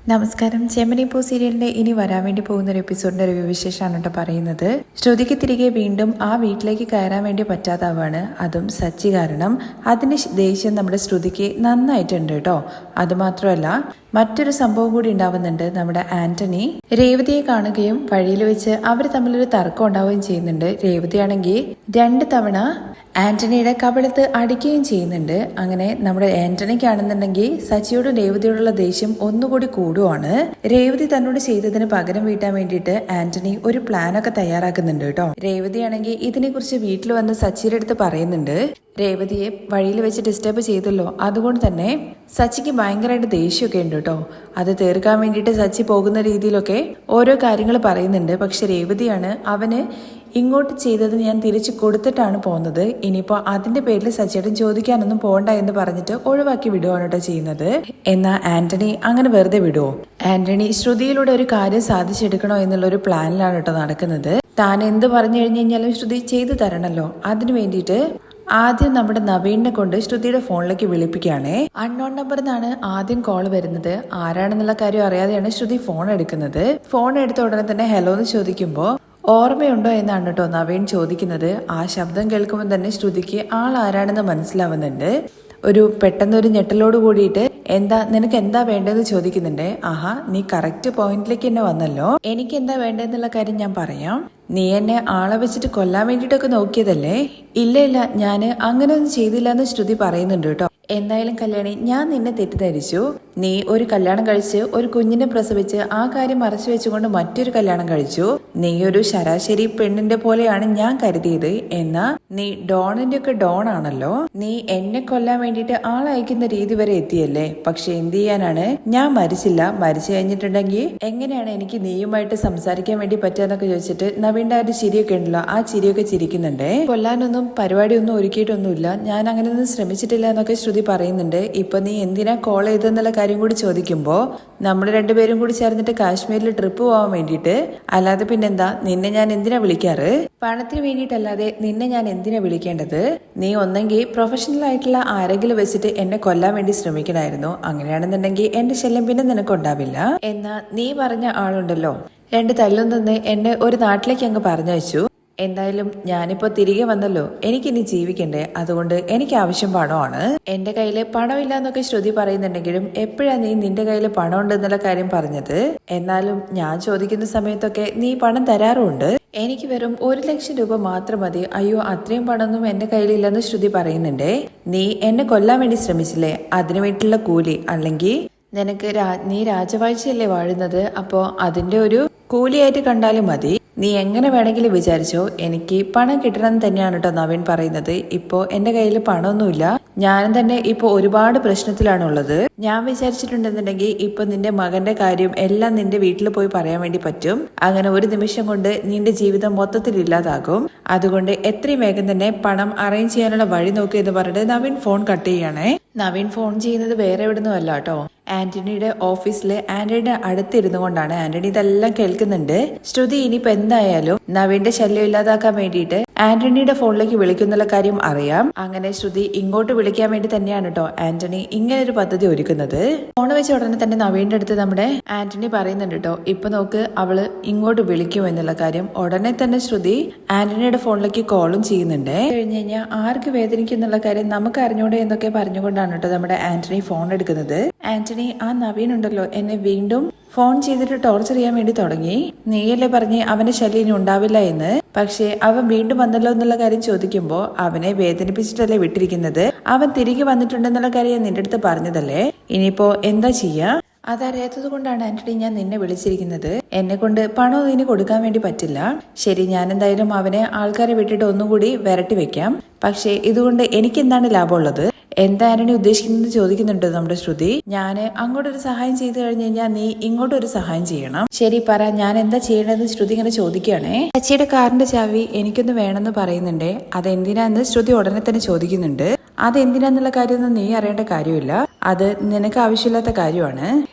നമസ്കാരം. ചെമ്മനി പൂ സീരിയലിന്റെ ഇനി വരാൻ വേണ്ടി പോകുന്ന ഒരു എപ്പിസോഡിന്റെ റിവ്യൂ വിശേഷമാണ് കേട്ടോ പറയുന്നത്. ശ്രുതിക്ക് തിരികെ വീണ്ടും ആ വീട്ടിലേക്ക് കയറാൻ വേണ്ടി പറ്റാതാവാണ്. അതും സച്ചി കാരണം. അതിന്റെ ദേഷ്യം നമ്മുടെ ശ്രുതിക്ക് നന്നായിട്ടുണ്ട് കേട്ടോ. അതുമാത്രമല്ല മറ്റൊരു സംഭവം കൂടി ഉണ്ടാവുന്നുണ്ട്. നമ്മുടെ ആന്റണി രേവതിയെ കാണുകയും വഴിയിൽ വെച്ച് അവർ തമ്മിലൊരു തർക്കം ഉണ്ടാവുകയും ചെയ്യുന്നുണ്ട്. രേവതിയാണെങ്കിൽ 2 തവണ ആന്റണിയുടെ കവിളത്ത് അടിക്കുകയും ചെയ്യുന്നുണ്ട്. അങ്ങനെ നമ്മുടെ ആന്റണിക്കാണെന്നുണ്ടെങ്കിൽ സച്ചിയോടും രേവതിയോടുള്ള ദേഷ്യം ഒന്നുകൂടി കൂടുവാണ്. രേവതി തന്നോട് ചെയ്തതിന് പകരം വീട്ടാൻ വേണ്ടിയിട്ട് ആന്റണി ഒരു പ്ലാനൊക്കെ തയ്യാറാക്കുന്നുണ്ട് കേട്ടോ. രേവതിയാണെങ്കിൽ ഇതിനെക്കുറിച്ച് വീട്ടിൽ വന്ന് സച്ചിയുടെ അടുത്ത് പറയുന്നുണ്ട്. രേവതിയെ വഴിയിൽ വെച്ച് ഡിസ്റ്റർബ് ചെയ്തല്ലോ, അതുകൊണ്ട് തന്നെ സച്ചിക്ക് ഭയങ്കരമായിട്ട് ദേഷ്യമൊക്കെ ഉണ്ട് കേട്ടോ. അത് തീർക്കാൻ വേണ്ടിയിട്ട് സച്ചി പോകുന്ന രീതിയിലൊക്കെ ഓരോ കാര്യങ്ങൾ പറയുന്നുണ്ട്. പക്ഷെ രേവതിയാണ് അവന് ഇങ്ങോട്ട് ചെയ്തത് ഞാൻ തിരിച്ചു കൊടുത്തിട്ടാണ് പോകുന്നത്, ഇനിയിപ്പോൾ അതിന്റെ പേരിൽ സച്ചിയേട്ടൻ ചോദിക്കാനൊന്നും പോകണ്ട എന്ന് പറഞ്ഞിട്ട് ഒഴിവാക്കി വിടുവാണ് കേട്ടോ ചെയ്യുന്നത്. എന്നാൽ ആന്റണി അങ്ങനെ വെറുതെ വിടുവോ? ആന്റണി ശ്രുതിയിലൂടെ ഒരു കാര്യം സാധിച്ചെടുക്കണോ എന്നുള്ള ഒരു പ്ലാനിലാണ് കേട്ടോ നടക്കുന്നത്. താൻ എന്ത് പറഞ്ഞു കഴിഞ്ഞു കഴിഞ്ഞാലും ശ്രുതി ചെയ്തു തരണല്ലോ. അതിനു വേണ്ടിയിട്ട് ആദ്യം നമ്മുടെ നവീനെ കൊണ്ട് ശ്രുതിയുടെ ഫോണിലേക്ക് വിളിപ്പിക്കുകയാണേ. അൺനോൺ നമ്പർ നിന്നാണ് ആദ്യം കോൾ വരുന്നത്. ആരാണെന്നുള്ള കാര്യം അറിയാതെയാണ് ശ്രുതി ഫോൺ എടുക്കുന്നത്. ഫോൺ എടുത്ത ഉടനെ തന്നെ ഹലോ എന്ന് ചോദിക്കുമ്പോൾ ഓർമ്മയുണ്ടോ എന്നാണ് കേട്ടോ നവീൻ ചോദിക്കുന്നത്. ആ ശബ്ദം കേൾക്കുമ്പോൾ തന്നെ ശ്രുതിക്ക് ആൾ ആരാണെന്ന് മനസ്സിലാവുന്നുണ്ട്. പെട്ടെന്നൊരു ഞെട്ടലോട് കൂടിയിട്ട് നിനക്ക് എന്താ വേണ്ടതെന്ന് ചോദിക്കുന്നുണ്ട്. ആഹാ, നീ കറക്റ്റ് പോയിന്റിലേക്ക് തന്നെ വന്നല്ലോ. എനിക്ക് എന്താ വേണ്ടതെന്നുള്ള കാര്യം ഞാൻ പറയാം. നീ എന്നെ ആളെ വെച്ചിട്ട് കൊല്ലാൻ വേണ്ടിയിട്ടൊക്കെ നോക്കിയതല്ലേ? ഇല്ല, ഞാൻ അങ്ങനെ ഒന്നും ചെയ്തില്ല എന്ന് ശ്രുതി പറയുന്നുണ്ട് കേട്ടോ. എന്തായാലും കല്യാണി, ഞാൻ നിന്നെ തെറ്റിദ്ധരിച്ചു. നീ ഒരു കല്യാണം കഴിച്ച് ഒരു കുഞ്ഞിനെ പ്രസവിച്ച് ആ കാര്യം മറച്ചു വെച്ചുകൊണ്ട് മറ്റൊരു കല്യാണം കഴിച്ചു. നീ ഒരു ശരാശരി പെണ്ണിന്റെ പോലെയാണ് ഞാൻ കരുതിയത്. എന്നാ നീ ഡോണിന്റെ ഒക്കെ ഡോൺ ആണല്ലോ. നീ എന്നെ കൊല്ലാൻ വേണ്ടിയിട്ട് ആളയക്കുന്ന രീതി വരെ എത്തിയല്ലേ. പക്ഷെ എന്ത് ചെയ്യാനാണ്, ഞാൻ മരിച്ചില്ല. മരിച്ചു കഴിഞ്ഞിട്ടുണ്ടെങ്കിൽ എങ്ങനെയാണ് എനിക്ക് നീയുമായിട്ട് സംസാരിക്കാൻ വേണ്ടി പറ്റുകയെന്നൊക്കെ ചോദിച്ചിട്ട് നവീന്റെ ആ ഒരു ചിരിയൊക്കെ ഉണ്ടല്ലോ, ആ ചിരിയൊക്കെ ചിരിക്കുന്നുണ്ടേ. കൊല്ലാനൊന്നും പരിപാടിയൊന്നും ഒരുക്കിയിട്ടൊന്നുമില്ല, ഞാൻ അങ്ങനെയൊന്നും ശ്രമിച്ചിട്ടില്ല എന്നൊക്കെ ശ്രുതി പറയുന്നുണ്ട്. ഇപ്പൊ നീ എന്തിനാ കോൾ ചെയ്തെന്നുള്ള കാര്യം കൂടി ചോദിക്കുമ്പോ നമ്മൾ രണ്ടുപേരും കൂടി ചേർന്നിട്ട് കാശ്മീരിൽ ട്രിപ്പ് പോകാൻ വേണ്ടിയിട്ട്, അല്ലാതെ പിന്നെന്താ നിന്നെ ഞാൻ എന്തിനാ വിളിക്കാറ്? പണത്തിന് വേണ്ടിയിട്ടല്ലാതെ നിന്നെ ഞാൻ എന്തിനാ വിളിക്കേണ്ടത്? നീ ഒന്നെങ്കിൽ പ്രൊഫഷണൽ ആയിട്ടുള്ള ആരെങ്കിലും വെച്ചിട്ട് എന്നെ കൊല്ലാൻ വേണ്ടി ശ്രമിക്കണമായിരുന്നു. അങ്ങനെയാണെന്നുണ്ടെങ്കിൽ എന്റെ ശല്യം പിന്നെ നിനക്കുണ്ടാവില്ല. എന്നാ നീ പറഞ്ഞ ആളുണ്ടല്ലോ, 2 തല്ലും തന്ന് എന്നെ ഒരു നാട്ടിലേക്ക് അങ്ങ് പറഞ്ഞയച്ചു. എന്തായാലും ഞാനിപ്പോ തിരികെ വന്നല്ലോ, എനിക്കിനി ജീവിക്കണ്ടേ. അതുകൊണ്ട് എനിക്ക് ആവശ്യം പണമാണ്. എന്റെ കയ്യില് പണമില്ല എന്നൊക്കെ ശ്രുതി പറയുന്നുണ്ടെങ്കിലും എപ്പോഴാ നീ നിന്റെ കയ്യിൽ പണം ഉണ്ടെന്നുള്ള കാര്യം പറഞ്ഞത്? എന്നാലും ഞാൻ ചോദിക്കുന്ന സമയത്തൊക്കെ നീ പണം തരാറുണ്ട്. എനിക്ക് വെറും 1 ലക്ഷം രൂപ മാത്രം മതി. അയ്യോ, അത്രയും പണമൊന്നും എന്റെ കയ്യിലില്ലെന്ന് ശ്രുതി പറയുന്നുണ്ടേ. നീ എന്നെ കൊല്ലാൻ വേണ്ടി ശ്രമിച്ചില്ലേ, അതിനു വേണ്ടിയിട്ടുള്ള കൂലി. അല്ലെങ്കിൽ നീ രാജവാഴ്ചയല്ലേ വാഴുന്നത്, അപ്പോ അതിന്റെ ഒരു കൂലിയായിട്ട് കണ്ടാലും മതി. നീ എങ്ങനെ വേണമെങ്കിലും വിചാരിച്ചോ, എനിക്ക് പണം കിട്ടണം തന്നെയാണ് കേട്ടോ നവീൻ പറയുന്നത്. ഇപ്പോ എന്റെ കയ്യിൽ പണമൊന്നുമില്ല, ഞാനും തന്നെ ഇപ്പൊ ഒരുപാട് പ്രശ്നത്തിലാണുള്ളത്. ഞാൻ വിചാരിച്ചിട്ടുണ്ടെന്നുണ്ടെങ്കിൽ ഇപ്പൊ നിന്റെ മകന്റെ കാര്യം എല്ലാം നിന്റെ വീട്ടിൽ പോയി പറയാൻ വേണ്ടി പറ്റും. അങ്ങനെ ഒരു നിമിഷം കൊണ്ട് നിന്റെ ജീവിതം മൊത്തത്തിൽ ഇല്ലാതാകും. അതുകൊണ്ട് എത്രയും വേഗം തന്നെ പണം അറേഞ്ച് ചെയ്യാനുള്ള വഴി നോക്കി എന്ന് പറഞ്ഞിട്ട് നവീൻ ഫോൺ കട്ട് ചെയ്യണേ. നവീൻ ഫോൺ ചെയ്യുന്നത് വേറെ എവിടുന്നും അല്ല കേട്ടോ, ആന്റണിയുടെ ഓഫീസിലെ ആന്റണിയുടെ അടുത്തിരുന്നു കൊണ്ടാണ്. ആന്റണി ഇതെല്ലാം കേൾക്കുന്നുണ്ട്. ശ്രുതി ഇനിയിപ്പോ എന്തായാലും നവീന്റെ ശല്യം ഇല്ലാതാക്കാൻ വേണ്ടിയിട്ട് ആന്റണിയുടെ ഫോണിലേക്ക് വിളിക്കുന്നുള്ള കാര്യം അറിയാം. അങ്ങനെ ശ്രുതി ഇങ്ങോട്ട് വിളിക്കാൻ വേണ്ടി തന്നെയാണ് കേട്ടോ ആന്റണി ഇങ്ങനെ ഒരു പദ്ധതി ഒരുക്കുന്നത്. ഫോൺ വെച്ച ഉടനെ തന്നെ നവീന്റെ അടുത്ത് നമ്മുടെ ആന്റണി പറയുന്നുണ്ട് കേട്ടോ, ഇപ്പൊ നോക്ക് അവള് ഇങ്ങോട്ട് വിളിക്കും എന്നുള്ള കാര്യം. ഉടനെ തന്നെ ശ്രുതി ആന്റണിയുടെ ഫോണിലേക്ക് കോളും ചെയ്യുന്നുണ്ട്. കഴിഞ്ഞ് കഴിഞ്ഞാൽ ആർക്ക് വേദനിക്കും എന്നുള്ള കാര്യം നമുക്ക് അറിഞ്ഞൂടെ എന്നൊക്കെ പറഞ്ഞുകൊണ്ടാണ് കേട്ടോ നമ്മുടെ ആന്റണി ഫോൺ എടുക്കുന്നത്. ആന്റണി, ആ നവീൻ ഉണ്ടല്ലോ എന്നെ വീണ്ടും ഫോൺ ചെയ്തിട്ട് ടോർച്ചർ ചെയ്യാൻ വേണ്ടി തുടങ്ങി. നീയല്ലേ പറഞ്ഞ് അവന്റെ ശല്യം ഇനി ഉണ്ടാവില്ല എന്ന്. പക്ഷെ അവൻ വീണ്ടും വന്നല്ലോ എന്നുള്ള കാര്യം ചോദിക്കുമ്പോ അവനെ വേദനിപ്പിച്ചിട്ടല്ലേ വിട്ടിരിക്കുന്നത്. അവൻ തിരികെ വന്നിട്ടുണ്ടെന്നുള്ള കാര്യം ഞാൻ നിന്റെ അടുത്ത് പറഞ്ഞതല്ലേ. ഇനിയിപ്പോ എന്താ ചെയ്യാ? അതറിയാത്തത് കൊണ്ടാണ് ആന്റണി ഞാൻ നിന്നെ വിളിച്ചിരിക്കുന്നത്. എന്നെ കൊണ്ട് പണം ഇനി കൊടുക്കാൻ വേണ്ടി പറ്റില്ല. ശരി, ഞാൻ എന്തായാലും അവനെ ആൾക്കാരെ വിട്ടിട്ട് ഒന്നുകൂടി വരട്ടി വെക്കാം. പക്ഷെ ഇതുകൊണ്ട് എനിക്ക് എന്താണ് ലാഭമുള്ളത്? എന്താ ആന്റണി ഉദ്ദേശിക്കുന്നത് ചോദിക്കുന്നുണ്ട് നമ്മുടെ ശ്രുതി. ഞാന് അങ്ങോട്ടൊരു സഹായം ചെയ്തു കഴിഞ്ഞു കഴിഞ്ഞാൽ നീ ഇങ്ങോട്ടൊരു സഹായം ചെയ്യണം. ശരി പറ, ഞാൻ എന്താ ചെയ്യണമെന്ന് ശ്രുതി ഇങ്ങനെ ചോദിക്കുകയാണേ. സച്ചിയുടെ കാറിന്റെ ചാവി എനിക്കൊന്ന് വേണമെന്ന് പറയുന്നുണ്ടേ. അതെന്തിനാന്ന് ശ്രുതി ഉടനെ തന്നെ ചോദിക്കുന്നുണ്ട്. അതെന്തിനാന്നുള്ള കാര്യമൊന്നും നീ അറിയേണ്ട കാര്യമില്ല, അത് നിനക്ക് ആവശ്യമില്ലാത്ത കാര്യമാണ്.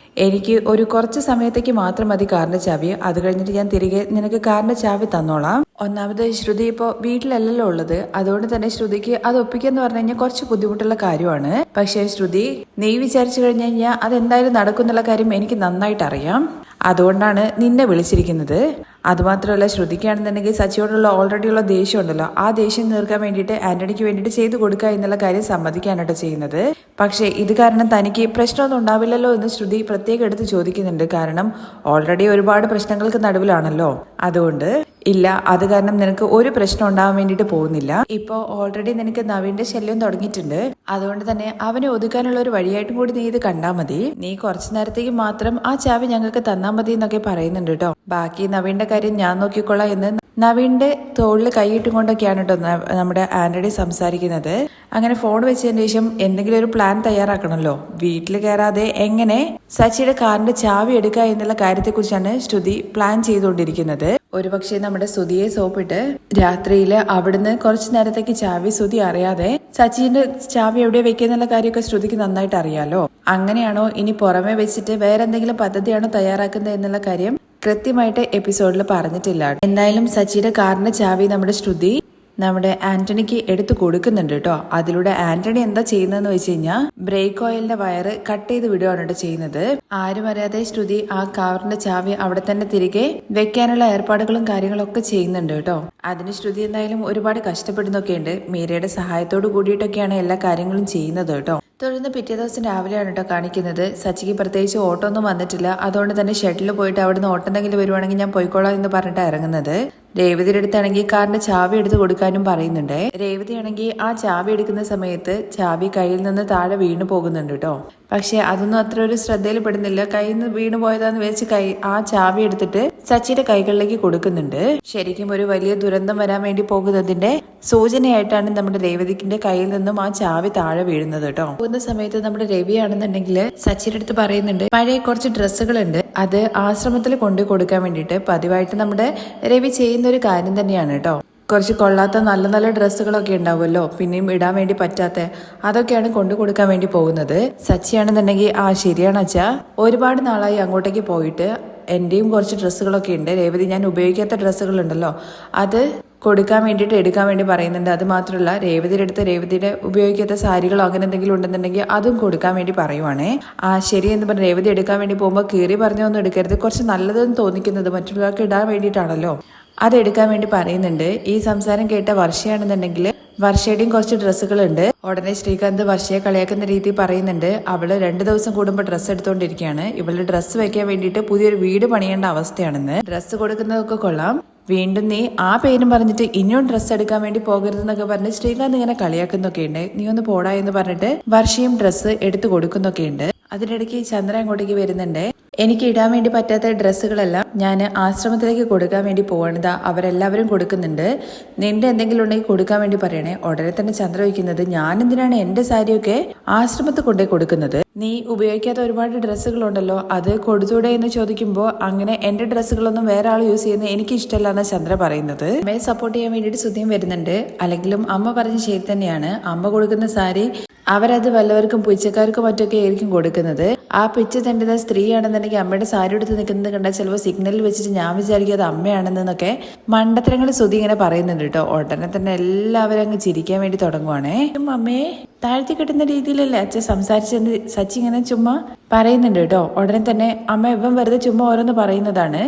എനിക്ക് ഒരു കുറച്ച് സമയത്തേക്ക് മാത്രം മതി കാറിന്റെ ചാവി, അത് കഴിഞ്ഞിട്ട് ഞാൻ തിരികെ നിനക്ക് കാറിന്റെ ചാവി തന്നോളാം. ഒന്നാമത് ശ്രുതി ഇപ്പോൾ വീട്ടിലല്ലല്ലോ ഉള്ളത്, അതുകൊണ്ട് തന്നെ ശ്രുതിക്ക് അത് ഒപ്പിക്കാന്ന് പറഞ്ഞു കഴിഞ്ഞാൽ കുറച്ച് ബുദ്ധിമുട്ടുള്ള കാര്യമാണ്. പക്ഷേ ശ്രുതി നീ വിചാരിച്ചു കഴിഞ്ഞു കഴിഞ്ഞാൽ അതെന്തായാലും നടക്കുന്നുള്ള കാര്യം എനിക്ക് നന്നായിട്ട് അറിയാം. അതുകൊണ്ടാണ് നിന്നെ വിളിച്ചിരിക്കുന്നത്. അതുമാത്രമല്ല, ശ്രുതിക്കാണെന്നുണ്ടെങ്കിൽ സച്ചിയോടുള്ള ഓൾറെഡി ഉള്ള ദേഷ്യം ഉണ്ടല്ലോ, ആ ദേഷ്യം തീർക്കാൻ വേണ്ടിയിട്ട് ആന്റണിക്ക് വേണ്ടിയിട്ട് ചെയ്തു കൊടുക്കുക എന്നുള്ള കാര്യം സമ്മതിക്കാനായിട്ട് ചെയ്യുന്നത്. പക്ഷേ ഇത് കാരണം തനിക്ക് പ്രശ്നമൊന്നും ഉണ്ടാവില്ലല്ലോ എന്ന് ശ്രുതി പ്രത്യേകം എടുത്ത് ചോദിക്കുന്നുണ്ട്. കാരണം ഓൾറെഡി ഒരുപാട് പ്രശ്നങ്ങൾക്ക് നടുവിലാണല്ലോ. അതുകൊണ്ട് ഇല്ല, അത് കാരണം നിനക്ക് ഒരു പ്രശ്നം ഉണ്ടാവാൻ വേണ്ടിയിട്ട് പോകുന്നില്ല. ഇപ്പോ ഓൾറെഡി നിനക്ക് നവീന്റെ ശല്യം തുടങ്ങിയിട്ടുണ്ട്. അതുകൊണ്ട് തന്നെ അവനെ ഒതുക്കാനുള്ള ഒരു വഴിയായിട്ടും കൂടി നീ ഇത് കണ്ടാൽ മതി. നീ കുറച്ചു നേരത്തേക്ക് മാത്രം ആ ചാവി ഞങ്ങൾക്ക് തന്നാൽ മതി എന്നൊക്കെ പറയുന്നുണ്ട് കേട്ടോ. ബാക്കി നവീന്റെ കാര്യം ഞാൻ നോക്കിക്കൊള്ളാം എന്ന് നവീന്റെ തോളിൽ കൈയിട്ടും കൊണ്ടൊക്കെയാണ് കേട്ടോ നമ്മുടെ ആന്റണി സംസാരിക്കുന്നത്. അങ്ങനെ ഫോൺ വെച്ചതിന് ശേഷം എന്തെങ്കിലും ഒരു പ്ലാൻ തയ്യാറാക്കണമല്ലോ. വീട്ടിൽ കയറാതെ എങ്ങനെ സച്ചിയുടെ കാറിന്റെ ചാവി എടുക്കുക എന്നുള്ള കാര്യത്തെക്കുറിച്ചാണ് ശ്രുതി പ്ലാൻ ചെയ്തുകൊണ്ടിരിക്കുന്നത്. ഒരുപക്ഷെ നമ്മുടെ ശ്രുതിയെ സോപ്പിട്ട് രാത്രിയിൽ അവിടുന്ന് കുറച്ചു നേരത്തേക്ക് ചാവി ശ്രുതി അറിയാതെ സച്ചിന്റെ ചാവി എവിടെ വെക്കുന്നുള്ള കാര്യമൊക്കെ ശ്രുതിക്ക് നന്നായിട്ട് അറിയാലോ. അങ്ങനെയാണോ ഇനി പുറമെ വെച്ചിട്ട് വേറെ എന്തെങ്കിലും പദ്ധതിയാണോ തയ്യാറാക്കുന്നത് എന്നുള്ള കാര്യം കൃത്യമായിട്ട് എപ്പിസോഡിൽ പറഞ്ഞിട്ടില്ല. എന്തായാലും സച്ചിയുടെ കാറിന്റെ ചാവി നമ്മുടെ ശ്രുതി നമ്മുടെ ആന്റണിക്ക് എടുത്തു കൊടുക്കുന്നുണ്ട് കേട്ടോ. അതിലൂടെ ആന്റണി എന്താ ചെയ്യുന്നതെന്ന് വെച്ച് കഴിഞ്ഞാൽ ബ്രേക്ക് ഓയിലിന്റെ വയറ് കട്ട് ചെയ്ത് വിടുകയാണ് കേട്ടോ ചെയ്യുന്നത്. ആരും അറിയാതെ ശ്രുതി ആ കാറിന്റെ ചാവി അവിടെ തന്നെ തിരികെ വെക്കാനുള്ള ഏർപ്പാടുകളും കാര്യങ്ങളൊക്കെ ചെയ്യുന്നുണ്ട് കേട്ടോ. അതിന് ശ്രുതി എന്തായാലും ഒരുപാട് കഷ്ടപ്പെടുന്നൊക്കെയുണ്ട്. മീരയുടെ സഹായത്തോട് കൂടിയിട്ടൊക്കെയാണ് എല്ലാ കാര്യങ്ങളും ചെയ്യുന്നത് കേട്ടോ. തുടർന്ന് പിറ്റേ ദിവസം രാവിലെയാണ് കേട്ടോ കാണിക്കുന്നത്. സച്ചിക്ക് പ്രത്യേകിച്ച് ഓട്ടോ ഒന്നും വന്നിട്ടില്ല. അതുകൊണ്ട് തന്നെ ഷട്ടിൽ പോയിട്ട് അവിടുന്ന് ഓട്ടം എന്തെങ്കിലും വരുവാണെങ്കിൽ ഞാൻ പോയിക്കോളാം എന്ന് പറഞ്ഞിട്ട് ഇറങ്ങുന്നത്. രേവതിയുടെ അടുത്താണെങ്കിൽ കാറിന്റെ ചാവി എടുത്ത് കൊടുക്കാനും പറയുന്നുണ്ട്. രേവതി ആണെങ്കിൽ ആ ചാവി എടുക്കുന്ന സമയത്ത് ചാവി കയ്യിൽ നിന്ന് താഴെ വീണു പോകുന്നുണ്ട് കേട്ടോ. പക്ഷെ അതൊന്നും അത്ര ഒരു ശ്രദ്ധയിൽ പെടുന്നില്ല. കയ്യിൽ നിന്ന് വീണു പോയതാന്ന് വെച്ച് ആ ചാവി എടുത്തിട്ട് സച്ചിയുടെ കൈകളിലേക്ക് കൊടുക്കുന്നുണ്ട്. ശരിക്കും ഒരു വലിയ ദുരന്തം വരാൻ വേണ്ടി പോകുന്നതിന്റെ സൂചനയായിട്ടാണ് നമ്മുടെ രേവതിക്കിന്റെ കയ്യിൽ നിന്നും ആ ചാവി താഴെ വീഴുന്നത് കേട്ടോ. പോകുന്ന സമയത്ത് നമ്മുടെ രവിയാണെന്നുണ്ടെങ്കിൽ സച്ചിയുടെ അടുത്ത് പറയുന്നുണ്ട് പഴയ കുറച്ച് ഡ്രസ്സുകളുണ്ട്, അത് ആശ്രമത്തിൽ കൊണ്ടു കൊടുക്കാൻ വേണ്ടിയിട്ട്. പതിവായിട്ട് നമ്മുടെ രവി ചെയ്യുന്ന ഒരു കാര്യം തന്നെയാണ് കേട്ടോ. കുറച്ച് കൊള്ളാത്ത നല്ല നല്ല ഡ്രസ്സുകളൊക്കെ ഉണ്ടാവുമല്ലോ, പിന്നെയും ഇടാൻ വേണ്ടി പറ്റാത്ത, അതൊക്കെയാണ് കൊണ്ടു കൊടുക്കാൻ വേണ്ടി പോകുന്നത്. സച്ചിയാണെന്നുണ്ടെങ്കിൽ ആ ശരിയാണ് അച്ഛാ, ഒരുപാട് നാളായി അങ്ങോട്ടേക്ക് പോയിട്ട് എന്റെയും കുറച്ച് ഡ്രസ്സുകളൊക്കെ ഉണ്ട്. രേവതി ഞാൻ ഉപയോഗിക്കാത്ത ഡ്രസ്സുകളുണ്ടല്ലോ, അത് കൊടുക്കാൻ വേണ്ടിയിട്ട് എടുക്കാൻ വേണ്ടി പറയുന്നുണ്ട്. അത് മാത്രമല്ല രേവതിയുടെ അടുത്ത് രേവതിയുടെ ഉപയോഗിക്കാത്ത സാരികളോ അങ്ങനെ എന്തെങ്കിലും ഉണ്ടെന്നുണ്ടെങ്കിൽ അതും കൊടുക്കാൻ വേണ്ടി പറയുവാണേ. ആ ശരി എന്ന് പറഞ്ഞ് രേവതി എടുക്കാൻ വേണ്ടി പോകുമ്പോൾ കീറി പറഞ്ഞൊന്നും എടുക്കരുത്, കുറച്ച് നല്ലതെന്ന് തോന്നിക്കുന്നത് മറ്റുള്ളവർക്ക് ഇടാൻ വേണ്ടിയിട്ടാണല്ലോ, അതെടുക്കാൻ വേണ്ടി പറയുന്നുണ്ട്. ഈ സംസാരം കേട്ട വർഷയാണെന്നുണ്ടെങ്കിൽ വർഷയുടെയും കുറച്ച് ഡ്രസ്സുകളുണ്ട്. ഉടനെ ശ്രീകാന്ത് വർഷയെ കളിയാക്കുന്ന രീതി പറയുന്നുണ്ട്. അവള് 2 ദിവസം കൂടുമ്പോൾ ഡ്രസ്സ് എടുത്തോണ്ടിരിക്കുകയാണ്. ഇവളുടെ ഡ്രസ്സ് വെക്കാൻ വേണ്ടിയിട്ട് പുതിയൊരു വീട് പണിയേണ്ട അവസ്ഥയാണെന്ന്. ഡ്രസ്സ് കൊടുക്കുന്നതൊക്കെ കൊള്ളാം, വീണ്ടും നീ ആ പേരും പറഞ്ഞിട്ട് ഇനിയും ഡ്രസ്സ് എടുക്കാൻ വേണ്ടി പോകരുതെന്നൊക്കെ പറഞ്ഞ് ശ്രീകാന്ത് ഇങ്ങനെ കളിയാക്കുന്നൊക്കെ ഉണ്ട്. നീ ഒന്ന് പോടാ എന്ന് പറഞ്ഞിട്ട് വർഷയും ഡ്രസ്സ് എടുത്തു കൊടുക്കുന്നൊക്കെ ഉണ്ട്. അതിനിടയ്ക്ക് ചന്ദ്ര അങ്ങോട്ടേക്ക് വരുന്നുണ്ട്. എനിക്ക് ഇടാൻ വേണ്ടി പറ്റാത്ത ഡ്രസ്സുകളെല്ലാം ഞാൻ ആശ്രമത്തിലേക്ക് കൊടുക്കാൻ വേണ്ടി പോവാണിതാ, അവരെല്ലാവരും കൊടുക്കുന്നുണ്ട്, നിന്റെ എന്തെങ്കിലും ഉണ്ടെങ്കിൽ കൊടുക്കാൻ വേണ്ടി പറയണേ. ഉടനെ തന്നെ ചന്ദ്ര വയ്ക്കുന്നത് ഞാൻ എന്തിനാണ് എന്റെ സാരിയൊക്കെ ആശ്രമത്തിൽ കൊണ്ടേ കൊടുക്കുന്നത്, നീ ഉപയോഗിക്കാത്ത ഒരുപാട് ഡ്രസ്സുകളുണ്ടല്ലോ അത് കൊടുത്തൂടെ എന്ന് ചോദിക്കുമ്പോൾ അങ്ങനെ എന്റെ ഡ്രസ്സുകളൊന്നും വേറെ ആൾ യൂസ് ചെയ്യുന്നത് എനിക്ക് ഇഷ്ടമല്ല എന്ന് ചന്ദ്ര പറയുന്നത്. അമ്മയെ സപ്പോർട്ട് ചെയ്യാൻ വേണ്ടിയിട്ട് സുധിയും വരുന്നുണ്ട്. അല്ലെങ്കിലും അമ്മ പറഞ്ഞ ശരി തന്നെയാണ്, അമ്മ കൊടുക്കുന്ന സാരി അവരത് വല്ലവർക്കും പുച്ചക്കാർക്കും മറ്റൊക്കെ ആയിരിക്കും കൊടുക്കുന്നത്. ആ പിച്ച തണ്ടുന്ന സ്ത്രീയാണെന്നുണ്ടെങ്കിൽ അമ്മയുടെ സാരി എടുത്ത് നിൽക്കുന്നത് കണ്ടാൽ ചിലപ്പോൾ സിഗ്നലിൽ വെച്ചിട്ട് ഞാൻ വിചാരിക്കും അത് അമ്മയാണെന്നൊക്കെ മണ്ടത്തരങ്ങൾ ശ്രുതി ഇങ്ങനെ പറയുന്നുണ്ട് കേട്ടോ. ഉടനെ തന്നെ എല്ലാവരും അങ്ങ് ചിരിക്കാൻ വേണ്ടി തുടങ്ങുവാണേ. അമ്മയെ താഴ്ത്തി കിട്ടുന്ന രീതിയിലല്ലേ അച്ഛൻ സംസാരിച്ചെന്ന് സച്ചി ഇങ്ങനെ ചുമ്മാ പറയുന്നുണ്ട് കേട്ടോ. ഉടനെ തന്നെ അമ്മ ഇവൻ വെറുതെ ചുമ്മാ ഓരോന്ന് പറയുന്നതാണ്,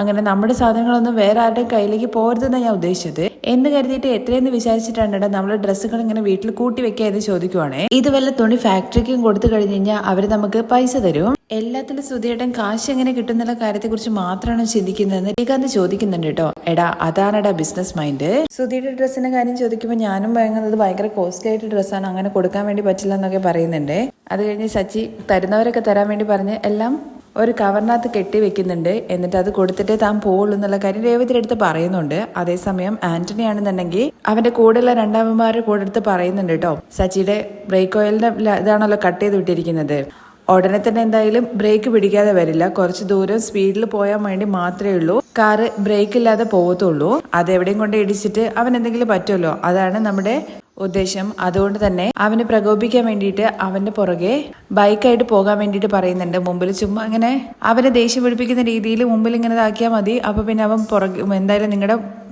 അങ്ങനെ നമ്മുടെ സാധനങ്ങളൊന്നും വേറെ ആരുടെയും കയ്യിലേക്ക് പോരുതെന്നാണ് ഞാൻ ഉദ്ദേശിച്ചത് എന്ന് കരുതിയിട്ട് എത്രയെന്ന് വിചാരിച്ചിട്ടാണ് നമ്മുടെ ഡ്രസ്സുകൾ ഇങ്ങനെ വീട്ടിൽ കൂട്ടി വെക്കുക എന്ന് ചോദിക്കുവാണേ. ഇത് വല്ല തുണി ഫാക്ടറിക്കും കൊടുത്തു കഴിഞ്ഞ് കഴിഞ്ഞാൽ അവര് നമുക്ക് പൈസ തരും. എല്ലാത്തിലും സുധിയേട്ടൻ കാശ് എങ്ങനെ കിട്ടുന്നുള്ള കാര്യത്തെ കുറിച്ച് മാത്രമാണ് ചിന്തിക്കുന്നതെന്ന് ശ്രീകാന്ത് ചോദിക്കുന്നുണ്ട് കേട്ടോ. എടാ അതാണെടാ ബിസിനസ് മൈൻഡ്. സുധിയുടെ ഡ്രസ്സിന്റെ കാര്യം ചോദിക്കുമ്പോൾ ഞാനും വാങ്ങുന്നത് ഭയങ്കര കോസ്റ്റ്ലി ആയിട്ട് ഡ്രസ്സാണ്, അങ്ങനെ കൊടുക്കാൻ വേണ്ടി പറ്റില്ല എന്നൊക്കെ പറയുന്നുണ്ട്. അത് കഴിഞ്ഞ് സച്ചി തരുന്നവരൊക്കെ തരാൻ വേണ്ടി പറഞ്ഞ് എല്ലാം ഒരു കവറിനകത്ത് കെട്ടി വെക്കുന്നുണ്ട്. എന്നിട്ട് അത് കൊടുത്തിട്ടേ താൻ പോവുള്ളൂ എന്നുള്ള കാര്യം രേവതിയുടെ അടുത്ത് പറയുന്നുണ്ട്. അതേസമയം ആന്റണി ആണെന്നുണ്ടെങ്കിൽ അവന്റെ കൂടെയുള്ള രണ്ടാമന്മാരുടെ കൂടെ അടുത്ത് പറയുന്നുണ്ട് കേട്ടോ, സച്ചിയുടെ ബ്രേക്ക് ഓയിലിന്റെ ഇതാണല്ലോ കട്ട് ചെയ്ത് വിട്ടിരിക്കുന്നത്, ഉടനെ തന്നെ എന്തായാലും ബ്രേക്ക് പിടിക്കാതെ വരില്ല, കുറച്ച് ദൂരം സ്പീഡിൽ പോയാൻ വേണ്ടി മാത്രമേ ഉള്ളൂ കാറ് ബ്രേക്ക് ഇല്ലാതെ പോകത്തുള്ളൂ, അതെവിടെയും കൊണ്ട് ഇടിച്ചിട്ട് അവൻ എന്തെങ്കിലും പറ്റുമല്ലോ, അതാണ് നമ്മുടെ ഉദ്ദേശം. അതുകൊണ്ട് തന്നെ അവനെ പ്രകോപിക്കാൻ വേണ്ടിയിട്ട് അവന്റെ പുറകെ ബൈക്കായിട്ട് പോകാൻ വേണ്ടിയിട്ട് പറയുന്നുണ്ട്. മുമ്പിൽ ചുമ്മാ ഇങ്ങനെ അവനെ ദേഷ്യം പിടിപ്പിക്കുന്ന രീതിയിൽ മുമ്പിൽ ഇങ്ങനെ ഇതാക്കിയാൽ മതി. അപ്പൊ പിന്നെ അവൻ പുറകെ എന്തായാലും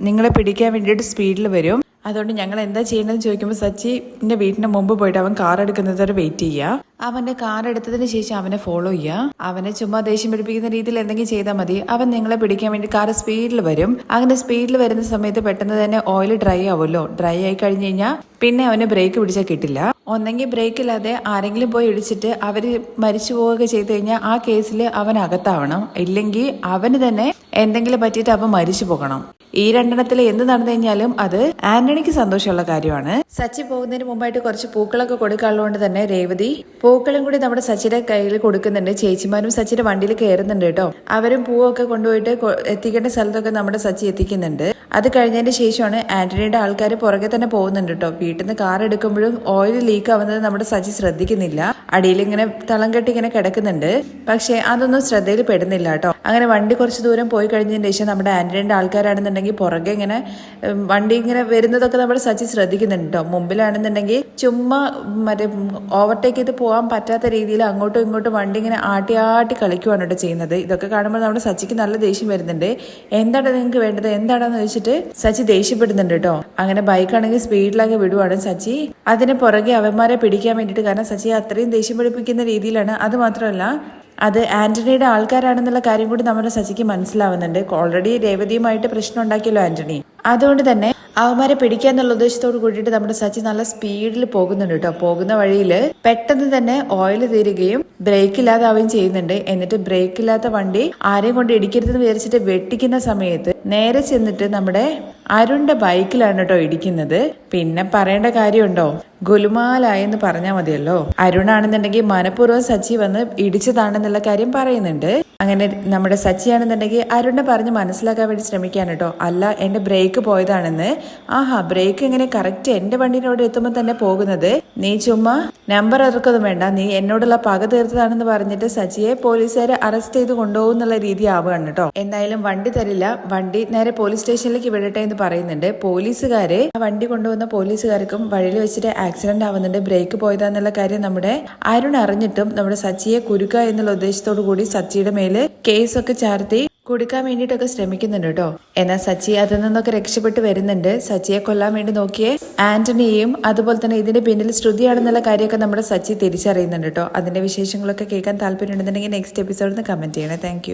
നിങ്ങളെ പിടിക്കാൻ വേണ്ടിയിട്ട് സ്പീഡിൽ വരും. അതുകൊണ്ട് ഞങ്ങൾ എന്താ ചെയ്യേണ്ടതെന്ന് ചോദിക്കുമ്പോൾ സച്ചിന്റെ വീടിന്റെ മുമ്പ് പോയിട്ട് അവൻ കാർ എടുക്കുന്നത് വരെ വെയിറ്റ് ചെയ്യുക. അവന്റെ കാർ എടുത്തതിന് ശേഷം അവനെ ഫോളോ ചെയ്യുക. അവനെ ചുമ്മാ ദേഷ്യം പിടിപ്പിക്കുന്ന രീതിയിൽ എന്തെങ്കിലും ചെയ്താൽ മതി. അവൻ നിങ്ങളെ പിടിക്കാൻ വേണ്ടി കാർ സ്പീഡിൽ വരും. അങ്ങനെ സ്പീഡിൽ വരുന്ന സമയത്ത് പെട്ടെന്ന് തന്നെ ഓയിൽ ഡ്രൈ ആവുമല്ലോ. ഡ്രൈ ആയി കഴിഞ്ഞ് കഴിഞ്ഞാൽ പിന്നെ അവന് ബ്രേക്ക് പിടിച്ചാൽ കിട്ടില്ല. ഒന്നെങ്കിൽ ബ്രേക്ക് ഇല്ലാതെ ആരെങ്കിലും പോയി ഇടിച്ചിട്ട് അവര് മരിച്ചു പോവുക ചെയ്ത് കഴിഞ്ഞാൽ ആ കേസിൽ അവൻ അകത്താവണം. ഇല്ലെങ്കിൽ അവന് തന്നെ എന്തെങ്കിലും പറ്റിയിട്ട് അവൻ മരിച്ചു പോകണം. ഈ രണ്ടെണ്ണത്തിൽ എന്ത് നടന്നു കഴിഞ്ഞാലും അത് ആന്റണിക്ക് സന്തോഷമുള്ള കാര്യമാണ്. സച്ചി പോകുന്നതിന് മുമ്പായിട്ട് കുറച്ച് പൂക്കളൊക്കെ കൊടുക്കാനുള്ളതുകൊണ്ട് തന്നെ രേവതി പൂക്കളും കൂടി നമ്മുടെ സച്ചിയുടെ കയ്യിൽ കൊടുക്കുന്നുണ്ട്. ചേച്ചിമാരും സച്ചിയുടെ വണ്ടിയിൽ കയറുന്നുണ്ട് കേട്ടോ. അവരും പൂവൊക്കെ കൊണ്ടുപോയിട്ട് എത്തിക്കേണ്ട സ്ഥലത്തൊക്കെ നമ്മുടെ സച്ചി എത്തിക്കുന്നുണ്ട്. അത് കഴിഞ്ഞതിന് ശേഷമാണ് ആന്റണിയുടെ ആൾക്കാർ പുറകെ തന്നെ പോകുന്നുണ്ട് കേട്ടോ. വീട്ടിൽ നിന്ന് കാർ എടുക്കുമ്പോഴും ഓയിൽ ലീക്ക് ആവുന്നത് നമ്മുടെ സച്ചി ശ്രദ്ധിക്കുന്നില്ല. അടിയിൽ ഇങ്ങനെ തളം കെട്ടി ഇങ്ങനെ കിടക്കുന്നുണ്ട്. പക്ഷെ അതൊന്നും ശ്രദ്ധയിൽ പെടുന്നില്ല കേട്ടോ. അങ്ങനെ വണ്ടി കുറച്ച് ദൂരം പോയി കഴിഞ്ഞതിന് ശേഷം നമ്മുടെ ആന്റണിയുടെ ആൾക്കാരാണെന്നുണ്ടെങ്കിൽ പുറകെ ഇങ്ങനെ വണ്ടി ഇങ്ങനെ വരുന്നതൊക്കെ നമ്മുടെ സച്ചി ശ്രദ്ധിക്കുന്നുണ്ട് കേട്ടോ. മുമ്പിലാണെന്നുണ്ടെങ്കിൽ ചുമ്മാ മറ്റേ ഓവർടേക്ക് ചെയ്ത് പോകാൻ പറ്റാത്ത രീതിയിൽ അങ്ങോട്ടും ഇങ്ങോട്ടും വണ്ടി ഇങ്ങനെ ആട്ടി ആട്ടി കളിക്കുവാണ് കേട്ടോ ചെയ്യുന്നത്. ഇതൊക്കെ കാണുമ്പോൾ നമ്മുടെ സച്ചിക്ക് നല്ല ദേഷ്യം വരുന്നുണ്ട്. എന്താണ് നിങ്ങൾക്ക് വേണ്ടത്, എന്താണെന്ന് ചോദിച്ചിട്ട് സച്ചി ദേഷ്യപ്പെടുന്നുണ്ട് കേട്ടോ. അങ്ങനെ ബൈക്കാണെങ്കിൽ സ്പീഡിലാക്കി വിടുവാണ് സച്ചി. അതിന് പുറകെ അവന്മാരെ പിടിക്കാൻ വേണ്ടിയിട്ട്. കാരണം സച്ചി അത്രയും ദേഷ്യം പിടിപ്പിക്കുന്ന രീതിയിലാണ്. അത് മാത്രമല്ല അത് ആന്റണിയുടെ ആൾക്കാരാണെന്നുള്ള കാര്യം കൂടി നമ്മുടെ സച്ചിക്ക് മനസ്സിലാവുന്നുണ്ട്. ഓൾറെഡി രേവതിയുമായിട്ട് പ്രശ്നം ഉണ്ടാക്കിയല്ലോ ആന്റണി. അതുകൊണ്ട് തന്നെ അവന്മാരെ പിടിക്കാന്നുള്ള ഉദ്ദേശത്തോട് കൂടിയിട്ട് നമ്മുടെ സച്ചി നല്ല സ്പീഡിൽ പോകുന്നുണ്ട് കേട്ടോ. പോകുന്ന വഴിയിൽ പെട്ടെന്ന് തന്നെ ഓയിൽ തീരുകയും ബ്രേക്ക് ഇല്ലാതാവുകയും ചെയ്യുന്നുണ്ട്. എന്നിട്ട് ബ്രേക്ക് ഇല്ലാത്ത വണ്ടി ആരെയും കൊണ്ട് ഇടിക്കരുതെന്ന് വിചാരിച്ചിട്ട് വെട്ടിക്കുന്ന സമയത്ത് നേരെ ചെന്നിട്ട് നമ്മുടെ അരുണിന്റെ ബൈക്കിലാണ് കേട്ടോ ഇടിക്കുന്നത്. പിന്നെ പറയേണ്ട കാര്യമുണ്ടോ, ഗുലുമാലായെന്ന് പറഞ്ഞാൽ മതിയല്ലോ. അരുണാണെന്നുണ്ടെങ്കിൽ മനഃപൂർവ്വം സച്ചി വന്ന് ഇടിച്ചതാണെന്നുള്ള കാര്യം പറയുന്നുണ്ട്. അങ്ങനെ നമ്മുടെ സച്ചിയാണെന്നുണ്ടെങ്കിൽ അരുണിനെ പറഞ്ഞ് മനസ്സിലാക്കാൻ വേണ്ടി ശ്രമിക്കാൻ കേട്ടോ. അല്ല, എന്റെ ബ്രേക്ക് പോയതാണെന്ന്. ആഹാ, ബ്രേക്ക് എങ്ങനെ കറക്റ്റ് എന്റെ വണ്ടിനോട് എത്തുമ്പോൾ തന്നെ പോകുന്നത്? നീ ചുമ്മാ നമ്പർ ഇറക്കൊന്നും വേണ്ട, നീ എന്നോടുള്ള പക തീർത്തതാണെന്ന് പറഞ്ഞിട്ട് സച്ചിയെ പോലീസുകാരെ അറസ്റ്റ് ചെയ്ത് കൊണ്ടുപോകും എന്നുള്ള രീതി ആവുകയാണ് കേട്ടോ. എന്തായാലും വണ്ടി തരില്ല, വണ്ടി നേരെ പോലീസ് സ്റ്റേഷനിലേക്ക് വിടട്ടെ എന്ന് പറയുന്നുണ്ട്. പോലീസുകാര് ആ വണ്ടി കൊണ്ടുവന്ന പോലീസുകാർക്കും വഴിയിൽ വെച്ചിട്ട് ആക്സിഡന്റ് ആവുന്നുണ്ട്. ബ്രേക്ക് പോയതാന്നുള്ള കാര്യം നമ്മുടെ അരുൺ അറിഞ്ഞിട്ടും നമ്മുടെ സച്ചിയെ കുരുക്കുക എന്നുള്ള ഉദ്ദേശത്തോടു കൂടി സച്ചിയുടെ മേല് കേസൊക്കെ ചാർത്തി കൊടുക്കാൻ വേണ്ടിയിട്ടൊക്കെ ശ്രമിക്കുന്നുണ്ട് കേട്ടോ. എന്നാൽ സച്ചി അതിൽ നിന്നൊക്കെ രക്ഷപ്പെട്ട് വരുന്നുണ്ട്. സച്ചിയെ കൊല്ലാൻ വേണ്ടി നോക്കിയേ ആന്റണിയെയും അതുപോലെ തന്നെ ഇതിന്റെ പിന്നിൽ ശ്രുതിയാണെന്നുള്ള കാര്യമൊക്കെ നമ്മുടെ സച്ചി തിരിച്ചറിയുന്നുണ്ട് കേട്ടോ. അതിന്റെ വിശേഷങ്ങളൊക്കെ കേൾക്കാൻ താല്പര്യം ഉണ്ടെന്നുണ്ടെങ്കിൽ നെക്സ്റ്റ് എപ്പിസോഡിൽ നിന്ന് കമന്റ് ചെയ്യണേ. താങ്ക്